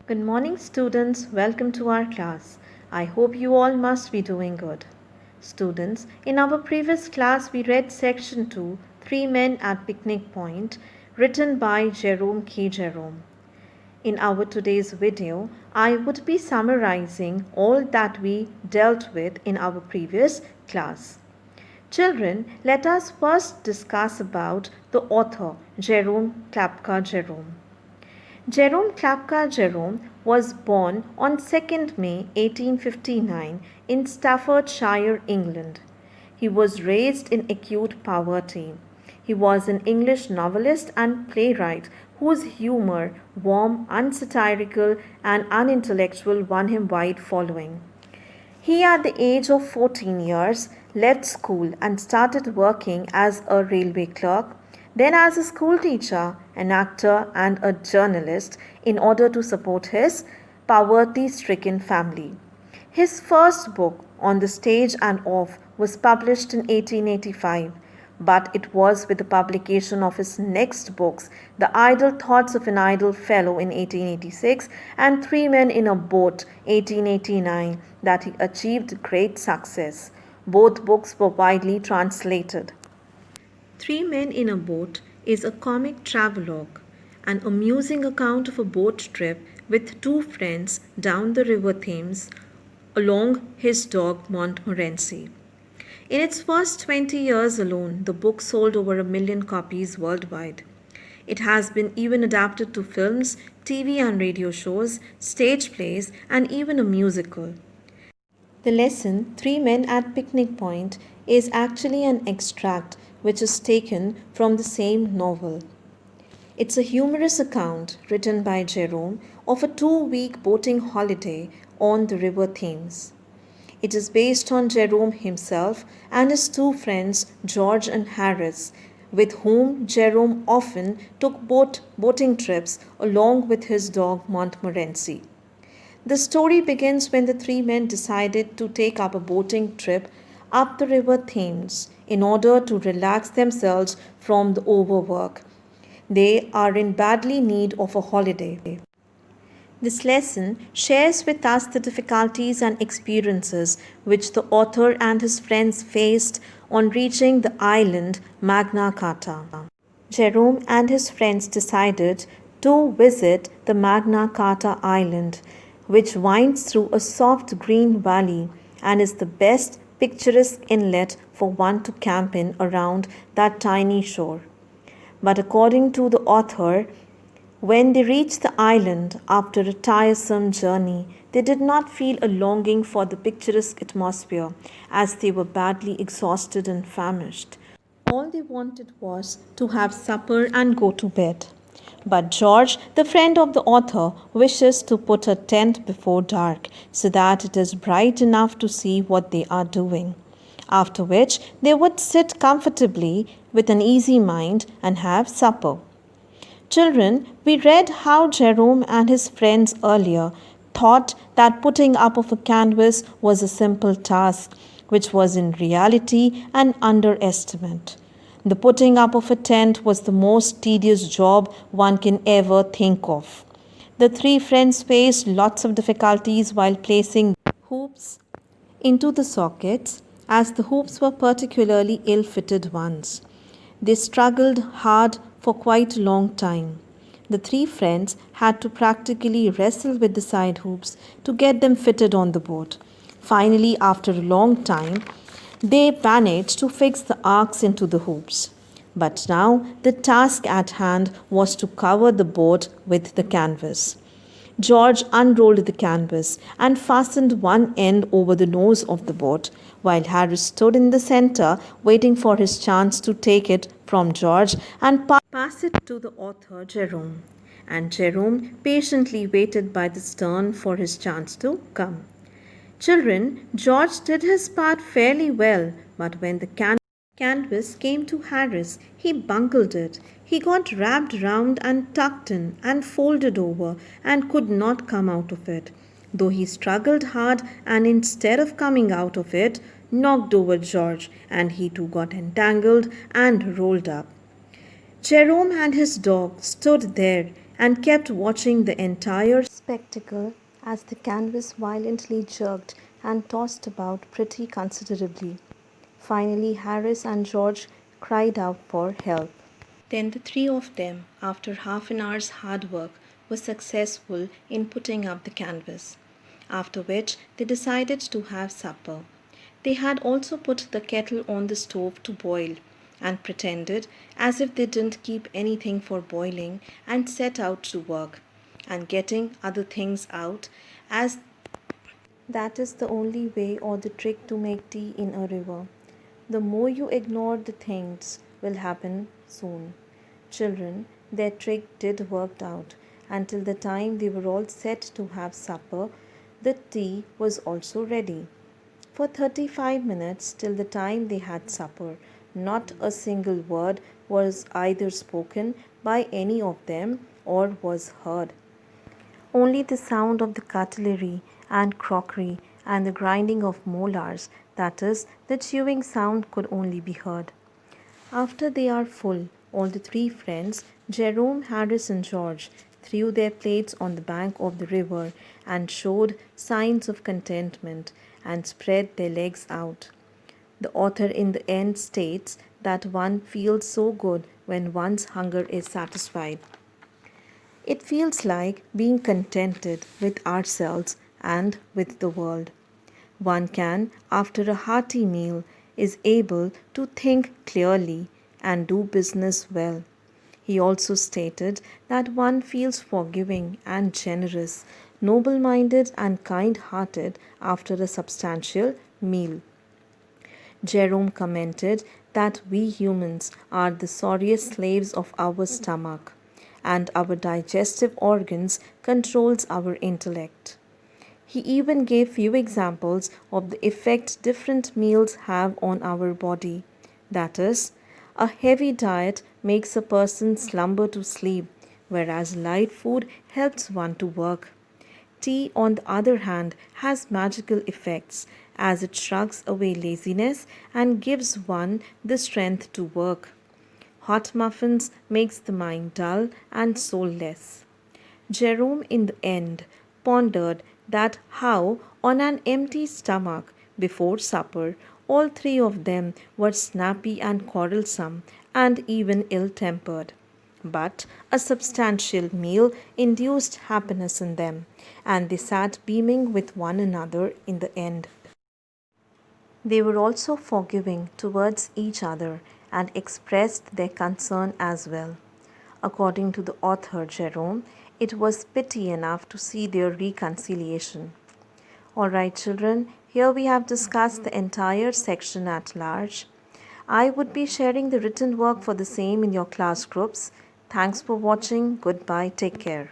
Good morning, students. Welcome to our class. I hope you all must be doing good. Students, in our previous class, we read section 2, Three Men at Picnic Point, written by Jerome K. Jerome. In our today's video, I would be summarizing all that we dealt with in our previous class. Children, let us first discuss about the author, Jerome Klapka Jerome. Jerome Klapka Jerome was born on 2nd May 1859 in Staffordshire, England. He was raised in acute poverty. He was an English novelist and playwright whose humor, warm, unsatirical, and unintellectual, won him wide following. He, at the age of 14 years, left school and started working as a railway clerk, then as a school teacher, an actor, and a journalist in order to support his poverty stricken family. His first book, On the Stage and Off, was published in 1885, but it was with the publication of his next books, The Idle Thoughts of an Idle Fellow in 1886 and Three Men in a Boat 1889, that he achieved great success. Both books were widely translated. Three Men in a Boat is a comic travelogue, an amusing account of a boat trip with two friends down the river Thames along his dog Montmorency. In its first 20 years alone, the book sold over 1 million copies worldwide. It has been even adapted to films, TV and radio shows, stage plays, and even a musical. The lesson, Three Men at Picnic Point, is actually an extract which is taken from the same novel. It's a humorous account written by Jerome of a 2-week boating holiday on the river Thames. It is based on Jerome himself and his two friends, George and Harris, with whom Jerome often took boating trips along with his dog Montmorency. The story begins when the three men decided to take up a boating trip up the river Thames in order to relax themselves from the overwork. They are in badly need of a holiday. This lesson shares with us the difficulties and experiences which the author and his friends faced on reaching the island Magna Carta. Jerome and his friends decided to visit the Magna Carta island, which winds through a soft green valley and is the best picturesque inlet for one to camp in around that tiny shore. But according to the author, when they reached the island after a tiresome journey, they did not feel a longing for the picturesque atmosphere, as they were badly exhausted and famished. All they wanted was to have supper and go to bed. But George, the friend of the author, wishes to put a tent before dark so that it is bright enough to see what they are doing. After which, they would sit comfortably with an easy mind and have supper. Children, we read how Jerome and his friends earlier thought that putting up of a canvas was a simple task, which was in reality an underestimate. The putting up of a tent was the most tedious job one can ever think of. The three friends faced lots of difficulties while placing hoops into the sockets, as the hoops were particularly ill fitted ones. They struggled hard for quite a long time. The three friends had to practically wrestle with the side hoops to get them fitted on the boat. Finally, after a long time, they managed to fix the arcs into the hoops. But now the task at hand was to cover the boat with the canvas. George unrolled the canvas and fastened one end over the nose of the boat, while Harris stood in the center waiting for his chance to take it from George and pass it to the author Jerome. And Jerome patiently waited by the stern for his chance to come. Children, George did his part fairly well, but when the canvas came to Harris, he bungled it. He got wrapped round and tucked in and folded over and could not come out of it, though he struggled hard and instead of coming out of it, knocked over George, and he too got entangled and rolled up. Jerome and his dog stood there and kept watching the entire spectacle as the canvas violently jerked and tossed about pretty considerably. Finally, Harris and George cried out for help. Then the three of them, after half an hour's hard work, were successful in putting up the canvas, after which they decided to have supper. They had also put the kettle on the stove to boil and pretended as if they didn't keep anything for boiling and set out to work and getting other things out, as that is the only way or the trick to make tea in a river. The more you ignore the things will happen soon. Children, their trick did work out. Until the time they were all set to have supper, the tea was also ready. For 35 minutes till the time they had supper, not a single word was either spoken by any of them or was heard. Only the sound of the cutlery and crockery and the grinding of molars, that is, the chewing sound, could only be heard. After they are full, all the three friends, Jerome, Harris, and George, threw their plates on the bank of the river and showed signs of contentment and spread their legs out. The author in the end states that one feels so good when one's hunger is satisfied. It feels like being contented with ourselves and with the world. One can, after a hearty meal, is able to think clearly and do business well. He also stated that one feels forgiving and generous, noble minded and kind hearted after a substantial meal. Jerome commented that we humans are the sorriest slaves of our stomach, and our digestive organs controls our intellect. He even gave few examples of the effect different meals have on our body. That is, a heavy diet makes a person slumber to sleep, whereas light food helps one to work. Tea, on the other hand, has magical effects as it shrugs away laziness and gives one the strength to work. Hot muffins makes the mind dull and soulless. Jerome in the end pondered that how on an empty stomach before supper all three of them were snappy and quarrelsome and even ill-tempered. But a substantial meal induced happiness in them, and they sat beaming with one another in the end. They were also forgiving towards each other and expressed their concern as well. According to the author Jerome, it was pity enough to see their reconciliation. Alright, children, here we have discussed the entire section at large. I would be sharing the written work for the same in your class groups. Thanks for watching. Goodbye. Take care.